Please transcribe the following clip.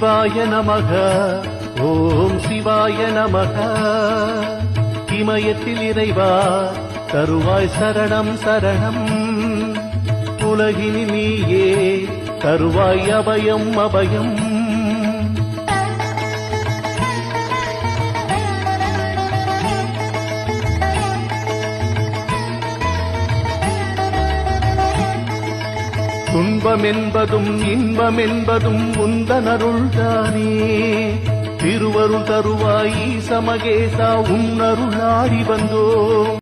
சிவாய நமக. ஓம் சிவாய நமக. இமயத்தில் இறைவா தருவாய் சரணம் சரணம். உலகினில் நீயே தருவாய் அபயம் அபயம். துன்பம் என்பதும் இன்பம் என்பதும் உந்தனருள்தானே. திருவருள் தருவாய் ஈச மகேசா உன்னருள் நாடி வந்தோம்.